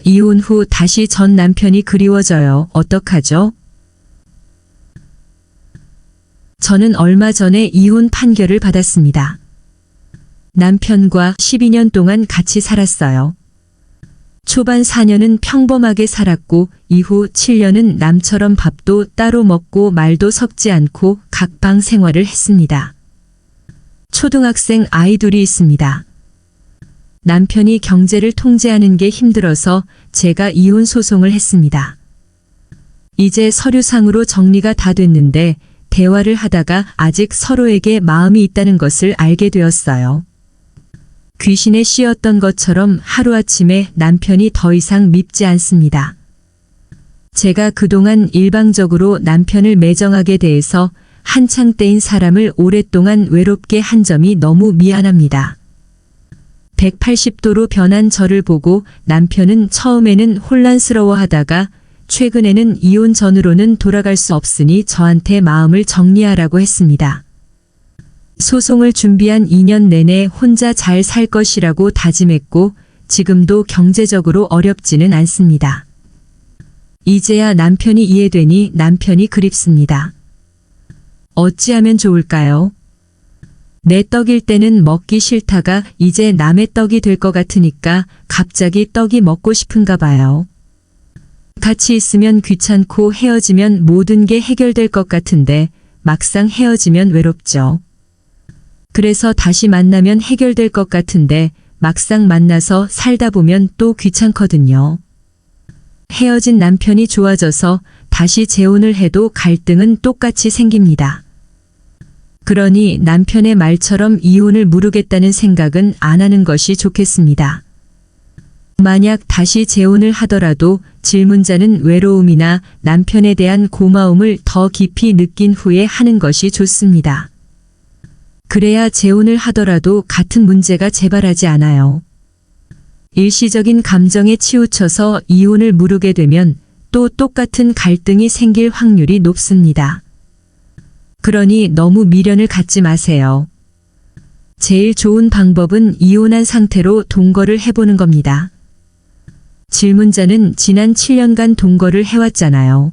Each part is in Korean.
이혼 후 다시 전 남편이 그리워져요. 어떡하죠? 저는 얼마 전에 이혼 판결을 받았습니다. 남편과 12년 동안 같이 살았어요. 초반 4년은 평범하게 살았고 이후 7년은 남처럼 밥도 따로 먹고 말도 섞지 않고 각방 생활을 했습니다. 초등학생 아이 둘이 있습니다. 남편이 경제를 통제하는 게 힘들어서 제가 이혼 소송을 했습니다. 이제 서류상으로 정리가 다 됐는데 대화를 하다가 아직 서로에게 마음이 있다는 것을 알게 되었어요. 귀신에 씌었던 것처럼 하루아침에 남편이 더 이상 밉지 않습니다. 제가 그동안 일방적으로 남편을 매정하게 대해서 한창 때인 사람을 오랫동안 외롭게 한 점이 너무 미안합니다. 180도로 변한 저를 보고 남편은 처음에는 혼란스러워하다가 최근에는 이혼 전으로는 돌아갈 수 없으니 저한테 마음을 정리하라고 했습니다. 소송을 준비한 2년 내내 혼자 잘 살 것이라고 다짐했고 지금도 경제적으로 어렵지는 않습니다. 이제야 남편이 이해되니 남편이 그립습니다. 어찌하면 좋을까요? 내 떡일 때는 먹기 싫다가 이제 남의 떡이 될 것 같으니까 갑자기 떡이 먹고 싶은가 봐요. 같이 있으면 귀찮고 헤어지면 모든 게 해결될 것 같은데 막상 헤어지면 외롭죠. 그래서 다시 만나면 해결될 것 같은데 막상 만나서 살다 보면 또 귀찮거든요. 헤어진 남편이 좋아져서 다시 재혼을 해도 갈등은 똑같이 생깁니다. 그러니 남편의 말처럼 이혼을 무르겠다는 생각은 안 하는 것이 좋겠습니다. 만약 다시 재혼을 하더라도 질문자는 외로움이나 남편에 대한 고마움을 더 깊이 느낀 후에 하는 것이 좋습니다. 그래야 재혼을 하더라도 같은 문제가 재발하지 않아요. 일시적인 감정에 치우쳐서 이혼을 무르게 되면 또 똑같은 갈등이 생길 확률이 높습니다. 그러니 너무 미련을 갖지 마세요. 제일 좋은 방법은 이혼한 상태로 동거를 해보는 겁니다. 질문자는 지난 7년간 동거를 해왔잖아요.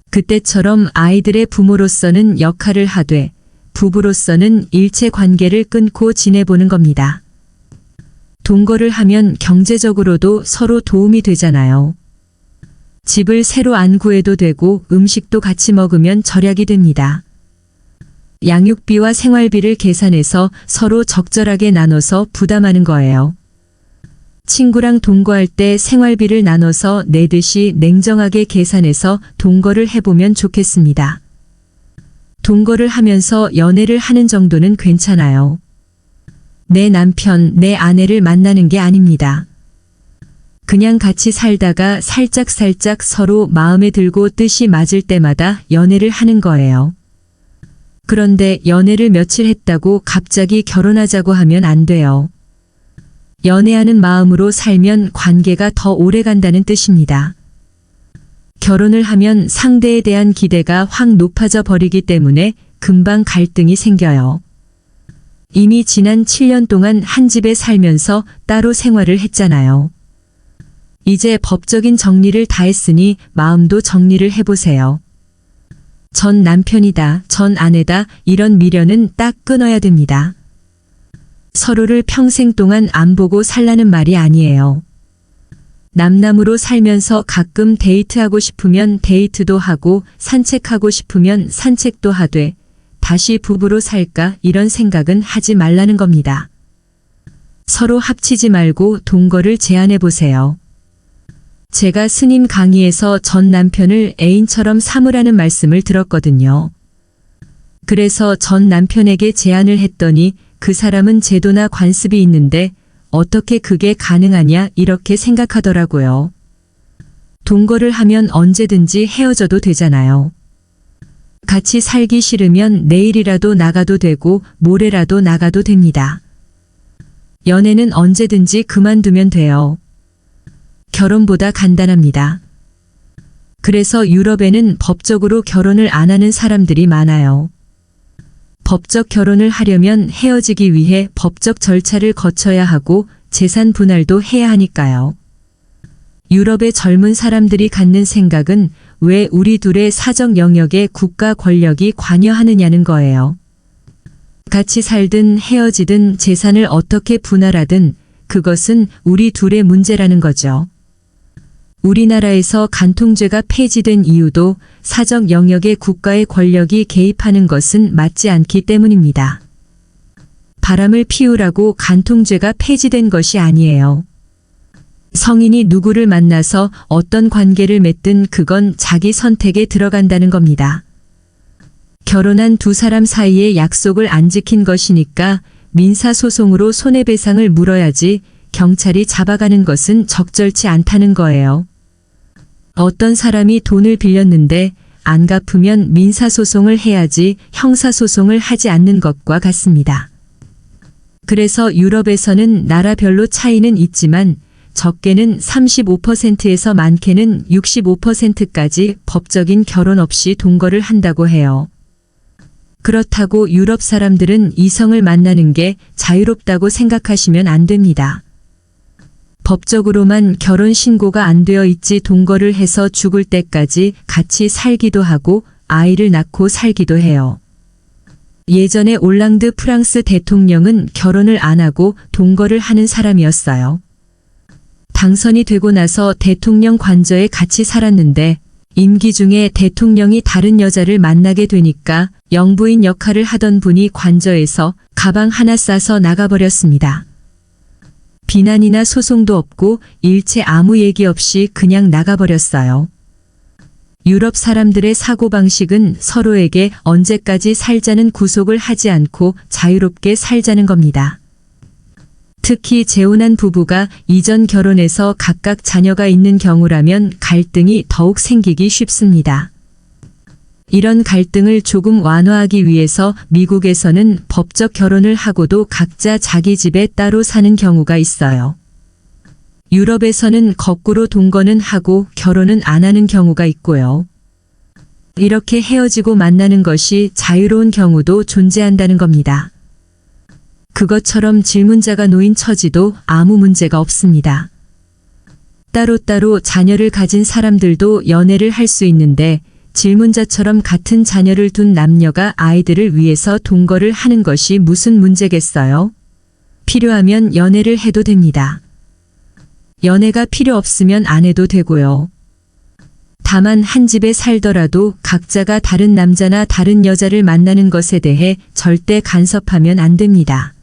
그때처럼 아이들의 부모로서는 역할을 하되 부부로서는 일체 관계를 끊고 지내보는 겁니다. 동거를 하면 경제적으로도 서로 도움이 되잖아요. 집을 새로 안 구해도 되고 음식도 같이 먹으면 절약이 됩니다. 양육비와 생활비를 계산해서 서로 적절하게 나눠서 부담하는 거예요. 친구랑 동거할 때 생활비를 나눠서 내듯이 냉정하게 계산해서 동거를 해보면 좋겠습니다. 동거를 하면서 연애를 하는 정도는 괜찮아요. 내 남편, 내 아내를 만나는 게 아닙니다. 그냥 같이 살다가 살짝살짝 서로 마음에 들고 뜻이 맞을 때마다 연애를 하는 거예요. 그런데 연애를 며칠 했다고 갑자기 결혼하자고 하면 안 돼요. 연애하는 마음으로 살면 관계가 더 오래 간다는 뜻입니다. 결혼을 하면 상대에 대한 기대가 확 높아져 버리기 때문에 금방 갈등이 생겨요. 이미 지난 7년 동안 한 집에 살면서 따로 생활을 했잖아요. 이제 법적인 정리를 다 했으니 마음도 정리를 해보세요. 전 남편이다, 전 아내다 이런 미련은 딱 끊어야 됩니다. 서로를 평생 동안 안 보고 살라는 말이 아니에요. 남남으로 살면서 가끔 데이트하고 싶으면 데이트도 하고 산책하고 싶으면 산책도 하되 다시 부부로 살까 이런 생각은 하지 말라는 겁니다. 서로 합치지 말고 동거를 제안해 보세요. 제가 스님 강의에서 전 남편을 애인처럼 삼으라는 말씀을 들었거든요. 그래서 전 남편에게 제안을 했더니 그 사람은 제도나 관습이 있는데 어떻게 그게 가능하냐 이렇게 생각하더라고요. 동거를 하면 언제든지 헤어져도 되잖아요. 같이 살기 싫으면 내일이라도 나가도 되고 모레라도 나가도 됩니다. 연애는 언제든지 그만두면 돼요. 결혼보다 간단합니다. 그래서 유럽에는 법적으로 결혼을 안 하는 사람들이 많아요. 법적 결혼을 하려면 헤어지기 위해 법적 절차를 거쳐야 하고 재산 분할도 해야 하니까요. 유럽의 젊은 사람들이 갖는 생각은 왜 우리 둘의 사적 영역에 국가 권력이 관여하느냐는 거예요. 같이 살든 헤어지든 재산을 어떻게 분할하든 그것은 우리 둘의 문제라는 거죠. 우리나라에서 간통죄가 폐지된 이유도 사적 영역에 국가의 권력이 개입하는 것은 맞지 않기 때문입니다. 바람을 피우라고 간통죄가 폐지된 것이 아니에요. 성인이 누구를 만나서 어떤 관계를 맺든 그건 자기 선택에 들어간다는 겁니다. 결혼한 두 사람 사이의 약속을 안 지킨 것이니까 민사소송으로 손해배상을 물어야지 경찰이 잡아가는 것은 적절치 않다는 거예요. 어떤 사람이 돈을 빌렸는데 안 갚으면 민사소송을 해야지 형사소송을 하지 않는 것과 같습니다. 그래서 유럽에서는 나라별로 차이는 있지만 적게는 35%에서 많게는 65%까지 법적인 결혼 없이 동거를 한다고 해요. 그렇다고 유럽 사람들은 이성을 만나는 게 자유롭다고 생각하시면 안 됩니다. 법적으로만 결혼 신고가 안 되어 있지 동거를 해서 죽을 때까지 같이 살기도 하고 아이를 낳고 살기도 해요. 예전에 올랑드 프랑스 대통령은 결혼을 안 하고 동거를 하는 사람이었어요. 당선이 되고 나서 대통령 관저에 같이 살았는데 임기 중에 대통령이 다른 여자를 만나게 되니까 영부인 역할을 하던 분이 관저에서 가방 하나 싸서 나가버렸습니다. 비난이나 소송도 없고 일체 아무 얘기 없이 그냥 나가버렸어요. 유럽 사람들의 사고방식은 서로에게 언제까지 살자는 구속을 하지 않고 자유롭게 살자는 겁니다. 특히 재혼한 부부가 이전 결혼에서 각각 자녀가 있는 경우라면 갈등이 더욱 생기기 쉽습니다. 이런 갈등을 조금 완화하기 위해서 미국에서는 법적 결혼을 하고도 각자 자기 집에 따로 사는 경우가 있어요. 유럽에서는 거꾸로 동거는 하고 결혼은 안 하는 경우가 있고요. 이렇게 헤어지고 만나는 것이 자유로운 경우도 존재한다는 겁니다. 그것처럼 질문자가 놓인 처지도 아무 문제가 없습니다. 따로따로 자녀를 가진 사람들도 연애를 할 수 있는데 질문자처럼 같은 자녀를 둔 남녀가 아이들을 위해서 동거를 하는 것이 무슨 문제겠어요? 필요하면 연애를 해도 됩니다. 연애가 필요 없으면 안 해도 되고요. 다만 한 집에 살더라도 각자가 다른 남자나 다른 여자를 만나는 것에 대해 절대 간섭하면 안 됩니다.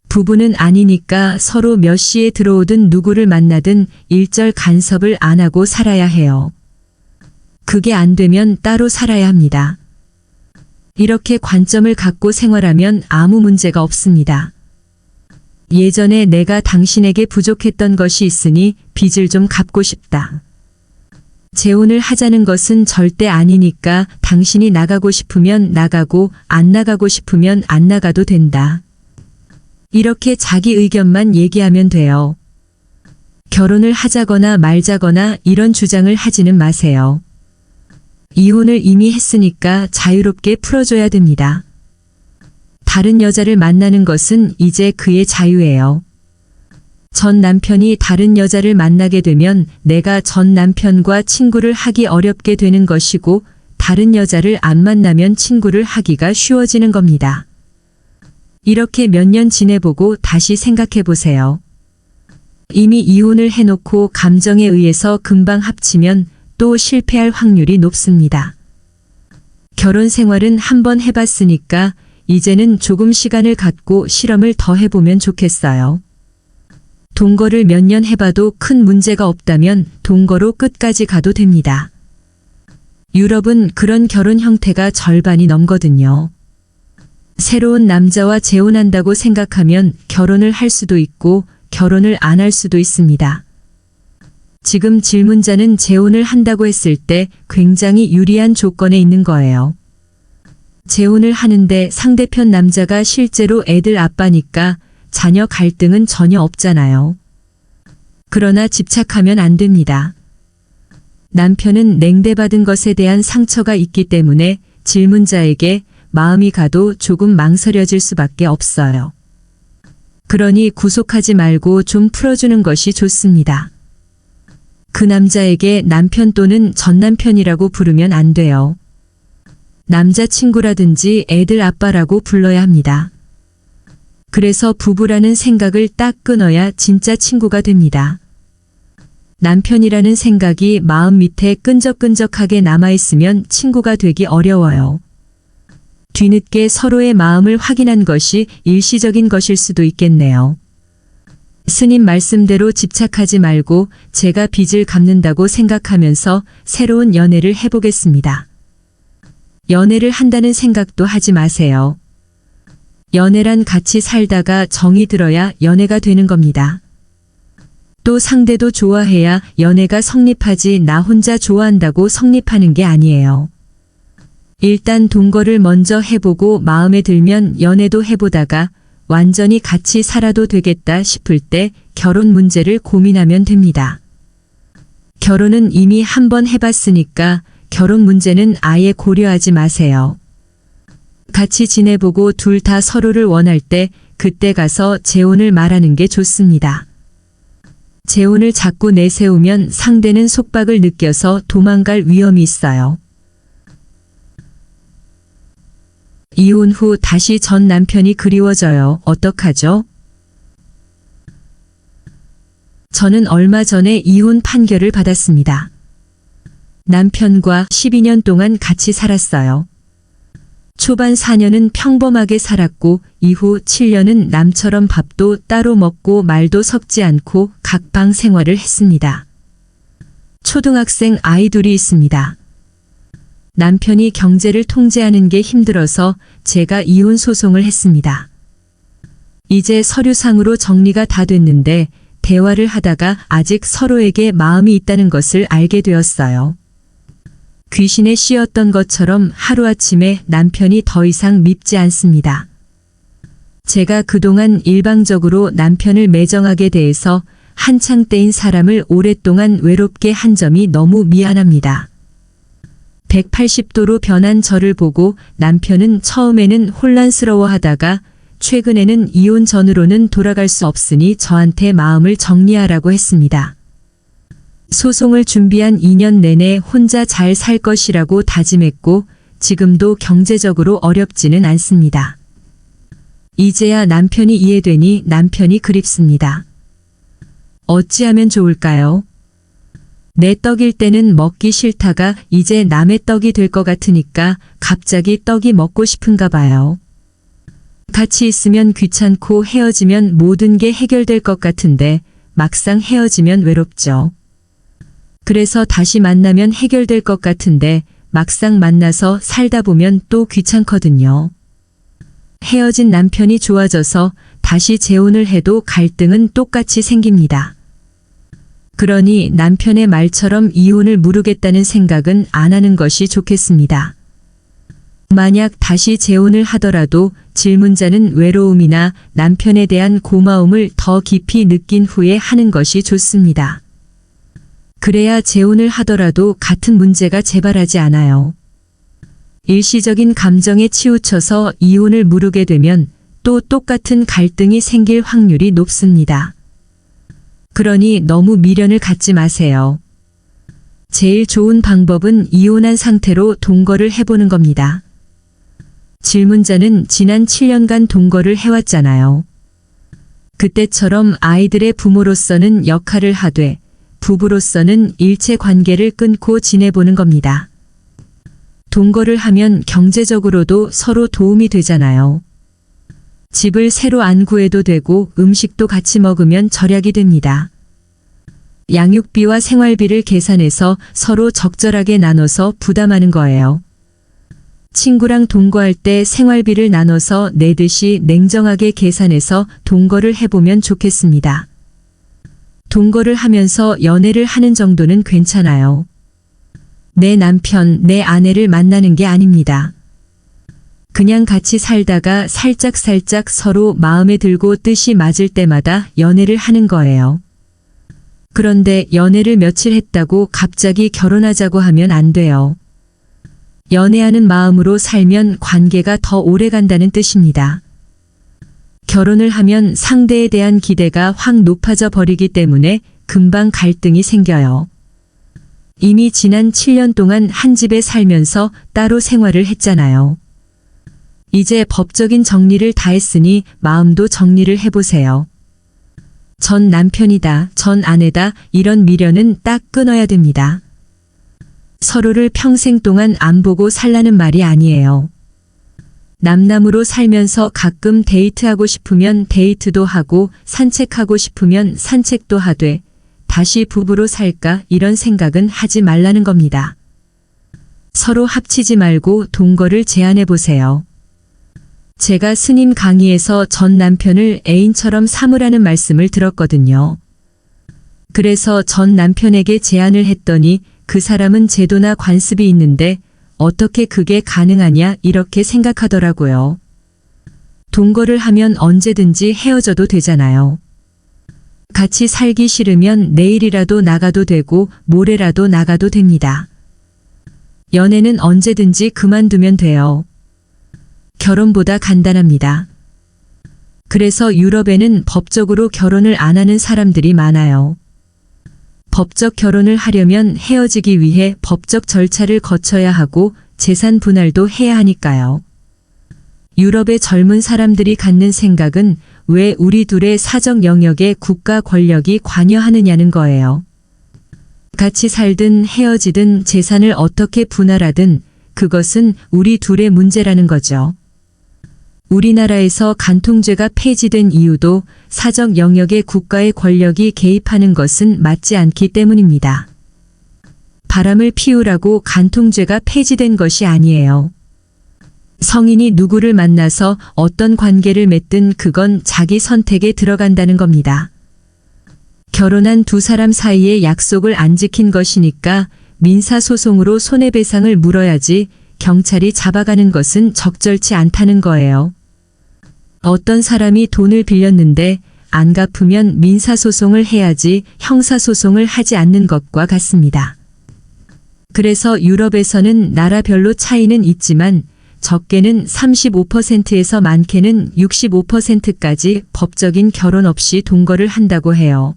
부부는 아니니까 서로 몇 시에 들어오든 누구를 만나든 일절 간섭을 안 하고 살아야 해요. 그게 안 되면 따로 살아야 합니다. 이렇게 관점을 갖고 생활하면 아무 문제가 없습니다. 예전에 내가 당신에게 부족했던 것이 있으니 빚을 좀 갚고 싶다. 재혼을 하자는 것은 절대 아니니까 당신이 나가고 싶으면 나가고 안 나가고 싶으면 안 나가도 된다. 이렇게 자기 의견만 얘기하면 돼요. 결혼을 하자거나 말자거나 이런 주장을 하지는 마세요. 이혼을 이미 했으니까 자유롭게 풀어줘야 됩니다. 다른 여자를 만나는 것은 이제 그의 자유예요. 전 남편이 다른 여자를 만나게 되면 내가 전 남편과 친구를 하기 어렵게 되는 것이고 다른 여자를 안 만나면 친구를 하기가 쉬워지는 겁니다. 이렇게 몇 년 지내보고 다시 생각해 보세요. 이미 이혼을 해놓고 감정에 의해서 금방 합치면 또 실패할 확률이 높습니다. 결혼 생활은 한번 해봤으니까 이제는 조금 시간을 갖고 실험을 더 해보면 좋겠어요. 동거를 몇 년 해봐도 큰 문제가 없다면 동거로 끝까지 가도 됩니다. 유럽은 그런 결혼 형태가 절반이 넘거든요. 새로운 남자와 재혼한다고 생각하면 결혼을 할 수도 있고 결혼을 안 할 수도 있습니다. 지금 질문자는 재혼을 한다고 했을 때 굉장히 유리한 조건에 있는 거예요. 재혼을 하는데 상대편 남자가 실제로 애들 아빠니까 자녀 갈등은 전혀 없잖아요. 그러나 집착하면 안 됩니다. 남편은 냉대받은 것에 대한 상처가 있기 때문에 질문자에게 마음이 가도 조금 망설여질 수밖에 없어요. 그러니 구속하지 말고 좀 풀어주는 것이 좋습니다. 그 남자에게 남편 또는 전남편이라고 부르면 안 돼요. 남자친구라든지 애들 아빠라고 불러야 합니다. 그래서 부부라는 생각을 딱 끊어야 진짜 친구가 됩니다. 남편이라는 생각이 마음 밑에 끈적끈적하게 남아있으면 친구가 되기 어려워요. 뒤늦게 서로의 마음을 확인한 것이 일시적인 것일 수도 있겠네요. 스님 말씀대로 집착하지 말고 제가 빚을 갚는다고 생각하면서 새로운 연애를 해보겠습니다. 연애를 한다는 생각도 하지 마세요. 연애란 같이 살다가 정이 들어야 연애가 되는 겁니다. 또 상대도 좋아해야 연애가 성립하지 나 혼자 좋아한다고 성립하는 게 아니에요. 일단 동거를 먼저 해보고 마음에 들면 연애도 해보다가 완전히 같이 살아도 되겠다 싶을 때 결혼 문제를 고민하면 됩니다. 결혼은 이미 한 번 해봤으니까 결혼 문제는 아예 고려하지 마세요. 같이 지내보고 둘 다 서로를 원할 때 그때 가서 재혼을 말하는 게 좋습니다. 재혼을 자꾸 내세우면 상대는 속박을 느껴서 도망갈 위험이 있어요. 이혼 후 다시 전 남편이 그리워져요. 어떡하죠? 저는 얼마 전에 이혼 판결을 받았습니다. 남편과 12년 동안 같이 살았어요. 초반 4년은 평범하게 살았고 이후 7년은 남처럼 밥도 따로 먹고 말도 섞지 않고 각방 생활을 했습니다. 초등학생 아이 둘이 있습니다. 남편이 경제를 통제하는 게 힘들어서 제가 이혼 소송을 했습니다. 이제 서류상으로 정리가 다 됐는데 대화를 하다가 아직 서로에게 마음이 있다는 것을 알게 되었어요. 귀신에 씌었던 것처럼 하루아침에 남편이 더 이상 밉지 않습니다. 제가 그동안 일방적으로 남편을 매정하게 대해서 한창 때인 사람을 오랫동안 외롭게 한 점이 너무 미안합니다. 180도로 변한 저를 보고 남편은 처음에는 혼란스러워하다가 최근에는 이혼 전으로는 돌아갈 수 없으니 저한테 마음을 정리하라고 했습니다. 소송을 준비한 2년 내내 혼자 잘 살 것이라고 다짐했고 지금도 경제적으로 어렵지는 않습니다. 이제야 남편이 이해되니 남편이 그립습니다. 어찌하면 좋을까요? 내 떡일 때는 먹기 싫다가 이제 남의 떡이 될 것 같으니까 갑자기 떡이 먹고 싶은가 봐요. 같이 있으면 귀찮고 헤어지면 모든 게 해결될 것 같은데 막상 헤어지면 외롭죠. 그래서 다시 만나면 해결될 것 같은데 막상 만나서 살다 보면 또 귀찮거든요. 헤어진 남편이 좋아져서 다시 재혼을 해도 갈등은 똑같이 생깁니다. 그러니 남편의 말처럼 이혼을 무르겠다는 생각은 안 하는 것이 좋겠습니다. 만약 다시 재혼을 하더라도 질문자는 외로움이나 남편에 대한 고마움을 더 깊이 느낀 후에 하는 것이 좋습니다. 그래야 재혼을 하더라도 같은 문제가 재발하지 않아요. 일시적인 감정에 치우쳐서 이혼을 무르게 되면 또 똑같은 갈등이 생길 확률이 높습니다. 그러니 너무 미련을 갖지 마세요. 제일 좋은 방법은 이혼한 상태로 동거를 해보는 겁니다. 질문자는 지난 7년간 동거를 해왔잖아요. 그때처럼 아이들의 부모로서는 역할을 하되 부부로서는 일체 관계를 끊고 지내보는 겁니다. 동거를 하면 경제적으로도 서로 도움이 되잖아요. 집을 새로 안 구해도 되고 음식도 같이 먹으면 절약이 됩니다. 양육비와 생활비를 계산해서 서로 적절하게 나눠서 부담하는 거예요. 친구랑 동거할 때 생활비를 나눠서 내듯이 냉정하게 계산해서 동거를 해보면 좋겠습니다. 동거를 하면서 연애를 하는 정도는 괜찮아요. 내 남편, 내 아내를 만나는 게 아닙니다. 그냥 같이 살다가 살짝살짝 서로 마음에 들고 뜻이 맞을 때마다 연애를 하는 거예요. 그런데 연애를 며칠 했다고 갑자기 결혼하자고 하면 안 돼요. 연애하는 마음으로 살면 관계가 더 오래 간다는 뜻입니다. 결혼을 하면 상대에 대한 기대가 확 높아져 버리기 때문에 금방 갈등이 생겨요. 이미 지난 7년 동안 한 집에 살면서 따로 생활을 했잖아요. 이제 법적인 정리를 다 했으니 마음도 정리를 해보세요. 전 남편이다, 전 아내다 이런 미련은 딱 끊어야 됩니다. 서로를 평생 동안 안 보고 살라는 말이 아니에요. 남남으로 살면서 가끔 데이트하고 싶으면 데이트도 하고 산책하고 싶으면 산책도 하되 다시 부부로 살까 이런 생각은 하지 말라는 겁니다. 서로 합치지 말고 동거를 제안해 보세요. 제가 스님 강의에서 전 남편을 애인처럼 삼으라는 말씀을 들었거든요. 그래서 전 남편에게 제안을 했더니 그 사람은 제도나 관습이 있는데 어떻게 그게 가능하냐 이렇게 생각하더라고요. 동거를 하면 언제든지 헤어져도 되잖아요. 같이 살기 싫으면 내일이라도 나가도 되고 모레라도 나가도 됩니다. 연애는 언제든지 그만두면 돼요. 결혼보다 간단합니다. 그래서 유럽에는 법적으로 결혼을 안 하는 사람들이 많아요. 법적 결혼을 하려면 헤어지기 위해 법적 절차를 거쳐야 하고 재산 분할도 해야 하니까요. 유럽의 젊은 사람들이 갖는 생각은 왜 우리 둘의 사적 영역에 국가 권력이 관여하느냐는 거예요. 같이 살든 헤어지든 재산을 어떻게 분할하든 그것은 우리 둘의 문제라는 거죠. 우리나라에서 간통죄가 폐지된 이유도 사적 영역에 국가의 권력이 개입하는 것은 맞지 않기 때문입니다. 바람을 피우라고 간통죄가 폐지된 것이 아니에요. 성인이 누구를 만나서 어떤 관계를 맺든 그건 자기 선택에 들어간다는 겁니다. 결혼한 두 사람 사이의 약속을 안 지킨 것이니까 민사소송으로 손해배상을 물어야지 경찰이 잡아가는 것은 적절치 않다는 거예요. 어떤 사람이 돈을 빌렸는데 안 갚으면 민사소송을 해야지 형사소송을 하지 않는 것과 같습니다. 그래서 유럽에서는 나라별로 차이는 있지만 적게는 35%에서 많게는 65%까지 법적인 결혼 없이 동거를 한다고 해요.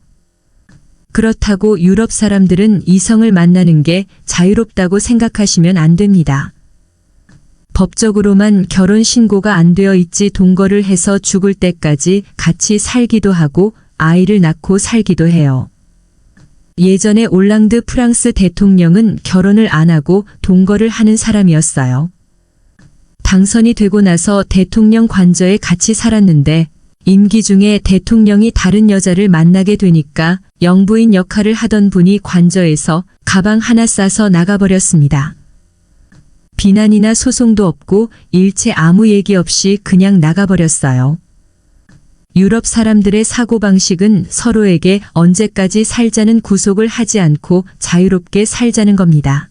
그렇다고 유럽 사람들은 이성을 만나는 게 자유롭다고 생각하시면 안 됩니다. 법적으로만 결혼 신고가 안 되어 있지 동거를 해서 죽을 때까지 같이 살기도 하고 아이를 낳고 살기도 해요. 예전에 올랑드 프랑스 대통령은 결혼을 안 하고 동거를 하는 사람이었어요. 당선이 되고 나서 대통령 관저에 같이 살았는데 임기 중에 대통령이 다른 여자를 만나게 되니까 영부인 역할을 하던 분이 관저에서 가방 하나 싸서 나가버렸습니다. 비난이나 소송도 없고 일체 아무 얘기 없이 그냥 나가버렸어요. 유럽 사람들의 사고방식은 서로에게 언제까지 살자는 구속을 하지 않고 자유롭게 살자는 겁니다.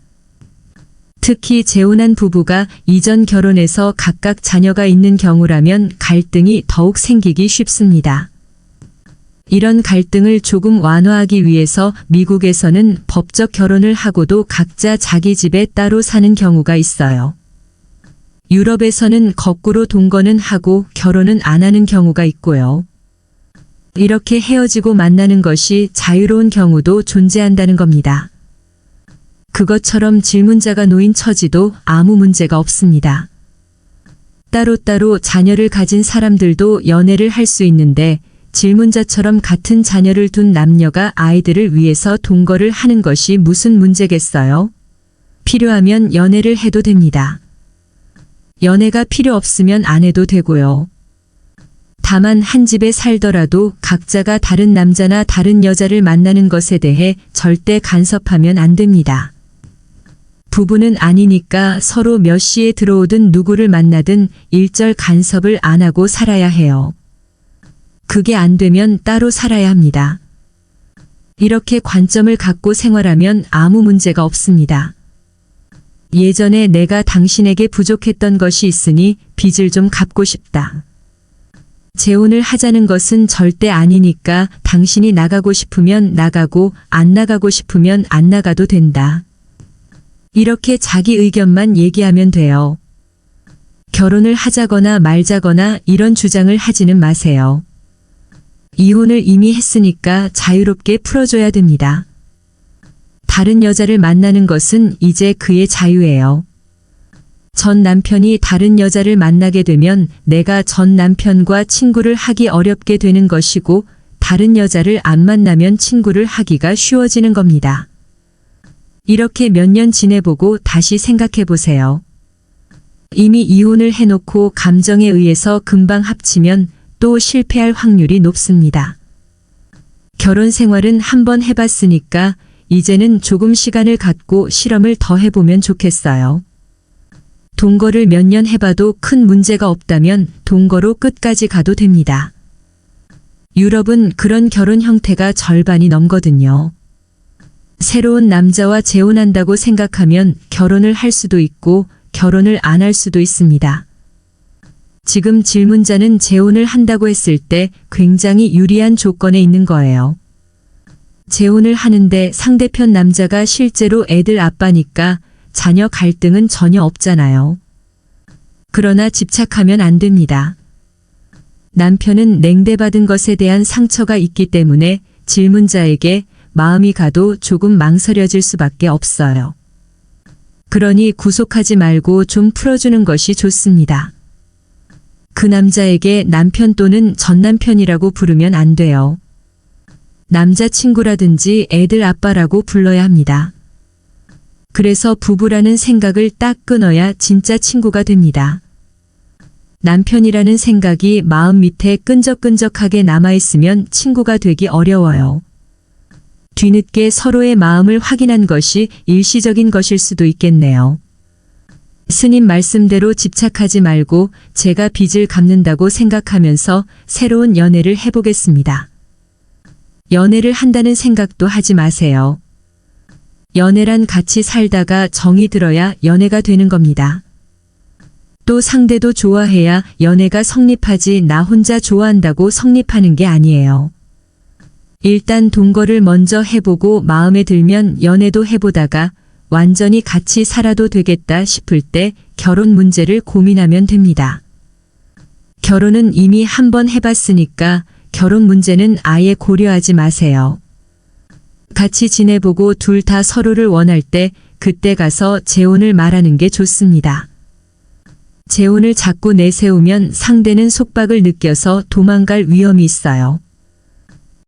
특히 재혼한 부부가 이전 결혼에서 각각 자녀가 있는 경우라면 갈등이 더욱 생기기 쉽습니다. 이런 갈등을 조금 완화하기 위해서 미국에서는 법적 결혼을 하고도 각자 자기 집에 따로 사는 경우가 있어요. 유럽에서는 거꾸로 동거는 하고 결혼은 안 하는 경우가 있고요. 이렇게 헤어지고 만나는 것이 자유로운 경우도 존재한다는 겁니다. 그것처럼 질문자가 놓인 처지도 아무 문제가 없습니다. 따로따로 자녀를 가진 사람들도 연애를 할 수 있는데 질문자처럼 같은 자녀를 둔 남녀가 아이들을 위해서 동거를 하는 것이 무슨 문제겠어요? 필요하면 연애를 해도 됩니다. 연애가 필요 없으면 안 해도 되고요. 다만 한 집에 살더라도 각자가 다른 남자나 다른 여자를 만나는 것에 대해 절대 간섭하면 안 됩니다. 부부는 아니니까 서로 몇 시에 들어오든 누구를 만나든 일절 간섭을 안 하고 살아야 해요. 그게 안 되면 따로 살아야 합니다. 이렇게 관점을 갖고 생활하면 아무 문제가 없습니다. 예전에 내가 당신에게 부족했던 것이 있으니 빚을 좀 갚고 싶다. 재혼을 하자는 것은 절대 아니니까 당신이 나가고 싶으면 나가고 안 나가고 싶으면 안 나가도 된다. 이렇게 자기 의견만 얘기하면 돼요. 결혼을 하자거나 말자거나 이런 주장을 하지는 마세요. 이혼을 이미 했으니까 자유롭게 풀어줘야 됩니다. 다른 여자를 만나는 것은 이제 그의 자유예요. 전 남편이 다른 여자를 만나게 되면 내가 전 남편과 친구를 하기 어렵게 되는 것이고 다른 여자를 안 만나면 친구를 하기가 쉬워지는 겁니다. 이렇게 몇 년 지내보고 다시 생각해 보세요. 이미 이혼을 해놓고 감정에 의해서 금방 합치면 또 실패할 확률이 높습니다. 결혼 생활은 한번 해봤으니까 이제는 조금 시간을 갖고 실험을 더 해보면 좋겠어요. 동거를 몇 년 해봐도 큰 문제가 없다면 동거로 끝까지 가도 됩니다. 유럽은 그런 결혼 형태가 절반이 넘거든요. 새로운 남자와 재혼한다고 생각하면 결혼을 할 수도 있고 결혼을 안 할 수도 있습니다. 지금 질문자는 재혼을 한다고 했을 때 굉장히 유리한 조건에 있는 거예요. 재혼을 하는데 상대편 남자가 실제로 애들 아빠니까 자녀 갈등은 전혀 없잖아요. 그러나 집착하면 안 됩니다. 남편은 냉대받은 것에 대한 상처가 있기 때문에 질문자에게 마음이 가도 조금 망설여질 수밖에 없어요. 그러니 구속하지 말고 좀 풀어주는 것이 좋습니다. 그 남자에게 남편 또는 전남편이라고 부르면 안 돼요. 남자친구라든지 애들 아빠라고 불러야 합니다. 그래서 부부라는 생각을 딱 끊어야 진짜 친구가 됩니다. 남편이라는 생각이 마음 밑에 끈적끈적하게 남아있으면 친구가 되기 어려워요. 뒤늦게 서로의 마음을 확인한 것이 일시적인 것일 수도 있겠네요. 스님 말씀대로 집착하지 말고 제가 빚을 갚는다고 생각하면서 새로운 연애를 해보겠습니다. 연애를 한다는 생각도 하지 마세요. 연애란 같이 살다가 정이 들어야 연애가 되는 겁니다. 또 상대도 좋아해야 연애가 성립하지 나 혼자 좋아한다고 성립하는 게 아니에요. 일단 동거를 먼저 해보고 마음에 들면 연애도 해보다가 완전히 같이 살아도 되겠다 싶을 때 결혼 문제를 고민하면 됩니다. 결혼은 이미 한 번 해봤으니까 결혼 문제는 아예 고려하지 마세요. 같이 지내보고 둘 다 서로를 원할 때 그때 가서 재혼을 말하는 게 좋습니다. 재혼을 자꾸 내세우면 상대는 속박을 느껴서 도망갈 위험이 있어요.